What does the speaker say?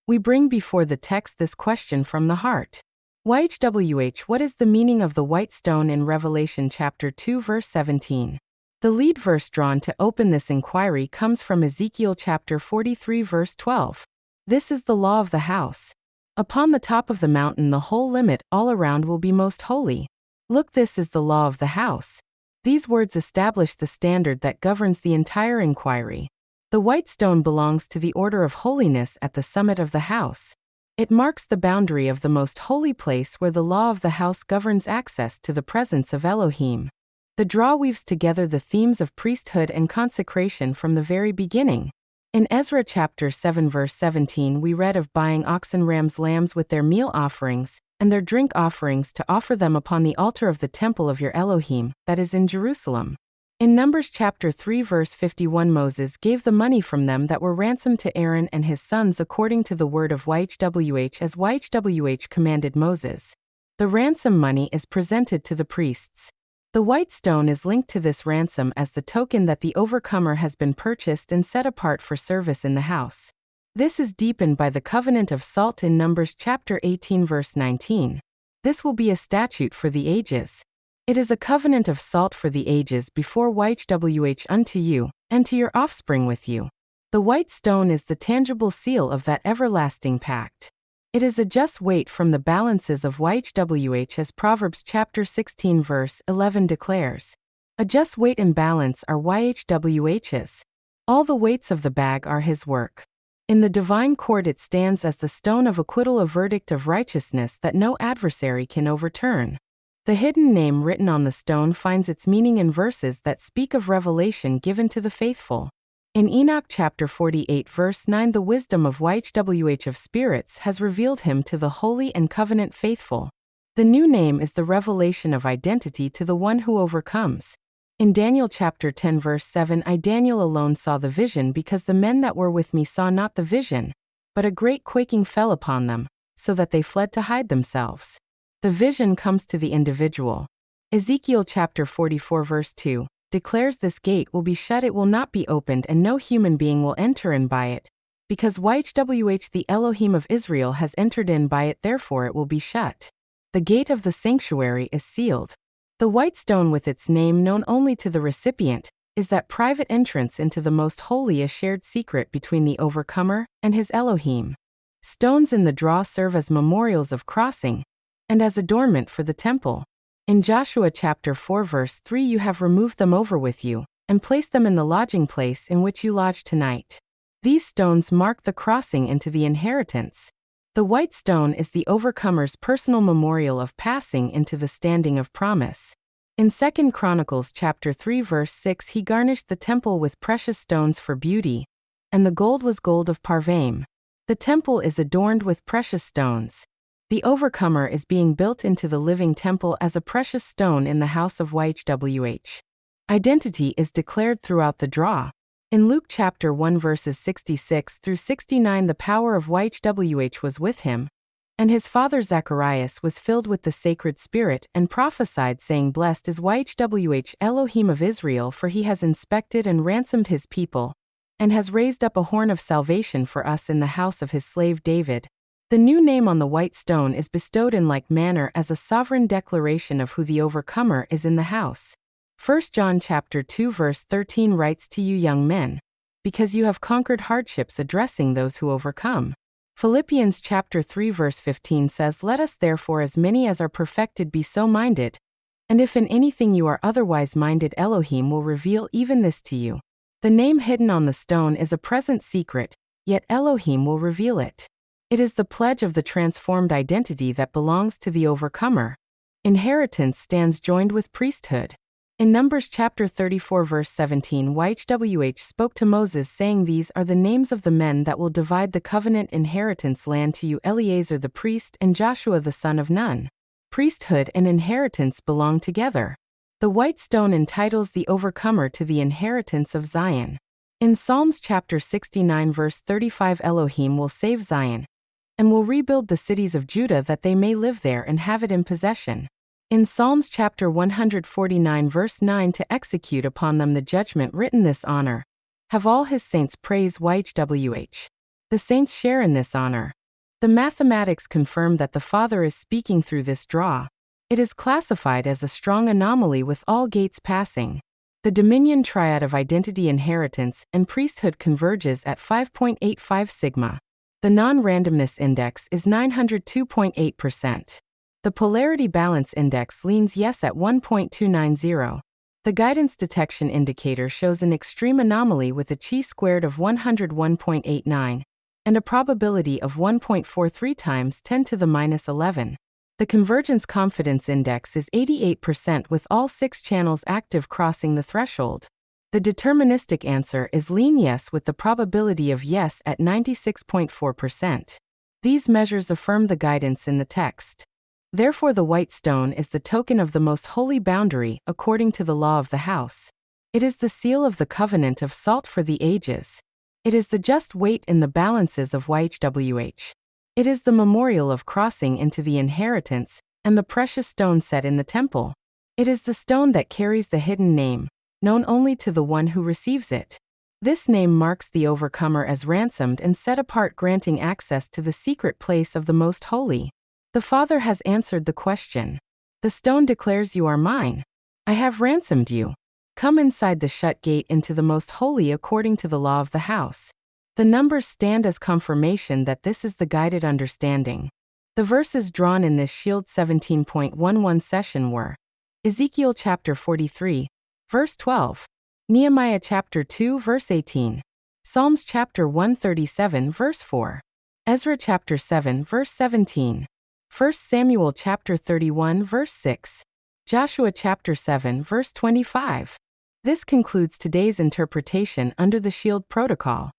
We bring before the text this question from the heart. YHWH, what is the meaning of the white stone in Revelation chapter 2 verse 17? The lead verse drawn to open this inquiry comes from Ezekiel chapter 43 verse 12. This is the law of the house. Upon the top of the mountain the whole limit all around will be most holy. Look, this is the law of the house. These words establish the standard that governs the entire inquiry. The white stone belongs to the order of holiness at the summit of the house. It marks the boundary of the most holy place where the law of the house governs access to the presence of Elohim. The draw weaves together the themes of priesthood and consecration from the very beginning. In Ezra chapter 7 verse 17 we read of buying oxen, rams, lambs with their meal offerings and their drink offerings to offer them upon the altar of the temple of your Elohim, that is in Jerusalem. In Numbers chapter 3 verse 51 Moses gave the money from them that were ransomed to Aaron and his sons according to the word of YHWH as YHWH commanded Moses. The ransom money is presented to the priests. The white stone is linked to this ransom as the token that the overcomer has been purchased and set apart for service in the house. This is deepened by the covenant of salt in Numbers chapter 18 verse 19. This will be a statute for the ages. It is a covenant of salt for the ages before YHWH unto you, and to your offspring with you. The white stone is the tangible seal of that everlasting pact. It is a just weight from the balances of YHWH as Proverbs chapter 16 verse 11 declares. A just weight and balance are YHWH's. All the weights of the bag are his work. In the divine court it stands as the stone of acquittal, a verdict of righteousness that no adversary can overturn. The hidden name written on the stone finds its meaning in verses that speak of revelation given to the faithful. In Enoch chapter 48 verse 9 the wisdom of YHWH of spirits has revealed him to the holy and covenant faithful. The new name is the revelation of identity to the one who overcomes. In Daniel chapter 10 verse 7 I Daniel alone saw the vision because the men that were with me saw not the vision, but a great quaking fell upon them, so that they fled to hide themselves. The vision comes to the individual. Ezekiel chapter 44 verse 2 declares this gate will be shut, it will not be opened, and no human being will enter in by it. Because YHWH the Elohim of Israel has entered in by it, therefore it will be shut. The gate of the sanctuary is sealed. The white stone with its name known only to the recipient is that private entrance into the most holy, a shared secret between the overcomer and his Elohim. Stones in the draw serve as memorials of crossing and as adornment for the temple. In Joshua chapter 4 verse 3 you have removed them over with you, and placed them in the lodging place in which you lodge tonight. These stones mark the crossing into the inheritance. The white stone is the overcomer's personal memorial of passing into the standing of promise. In 2 Chronicles chapter 3 verse 6 he garnished the temple with precious stones for beauty, and the gold was gold of Parvaim. The temple is adorned with precious stones. The overcomer is being built into the living temple as a precious stone in the house of YHWH. Identity is declared throughout the draw. In Luke chapter 1 verses 66 through 69 the power of YHWH was with him, and his father Zacharias was filled with the sacred spirit and prophesied saying, Blessed is YHWH Elohim of Israel, for he has inspected and ransomed his people, and has raised up a horn of salvation for us in the house of his slave David. The new name on the white stone is bestowed in like manner as a sovereign declaration of who the overcomer is in the house. 1 John chapter 2 verse 13 writes to you young men, because you have conquered hardships, addressing those who overcome. Philippians chapter 3 verse 15 says, Let us therefore as many as are perfected be so minded, and if in anything you are otherwise minded, Elohim will reveal even this to you. The name hidden on the stone is a present secret, yet Elohim will reveal it. It is the pledge of the transformed identity that belongs to the overcomer. Inheritance stands joined with priesthood. In Numbers chapter 34 verse 17 YHWH spoke to Moses saying, These are the names of the men that will divide the covenant inheritance land to you, Eleazar the priest and Joshua the son of Nun. Priesthood and inheritance belong together. The white stone entitles the overcomer to the inheritance of Zion. In Psalms chapter 69 verse 35 Elohim will save Zion, and will rebuild the cities of Judah that they may live there and have it in possession. In Psalms chapter 149 verse 9 to execute upon them the judgment written, this honor have all his saints, praise YHWH. The saints share in this honor. The mathematics confirm that the Father is speaking through this draw. It is classified as a strong anomaly with all gates passing. The dominion triad of identity, inheritance, and priesthood converges at 5.85 sigma. The non-randomness index is 902.8%. The polarity balance index leans yes at 1.290. The guidance detection indicator shows an extreme anomaly with a chi-squared of 101.89 and a probability of 1.43 times 10 to the minus 11. The convergence confidence index is 88% with all 6 channels active crossing the threshold. The deterministic answer is lean yes with the probability of yes at 96.4%. These measures affirm the guidance in the text. Therefore, the white stone is the token of the most holy boundary according to the law of the house. It is the seal of the covenant of salt for the ages. It is the just weight in the balances of YHWH. It is the memorial of crossing into the inheritance and the precious stone set in the temple. It is the stone that carries the hidden name, known only to the one who receives it. This name marks the overcomer as ransomed and set apart, granting access to the secret place of the Most Holy. The Father has answered the question. The stone declares, "You are mine. I have ransomed you. Come inside the shut gate into the Most Holy according to the law of the house." The numbers stand as confirmation that this is the guided understanding. The verses drawn in this Shield 17.11 session were Ezekiel chapter 43, verse 12, Nehemiah chapter 2 verse 18, Psalms chapter 137 verse 4, Ezra chapter 7 verse 17, 1 Samuel chapter 31 verse 6, Joshua chapter 7 verse 25. This concludes today's interpretation under the Shield protocol.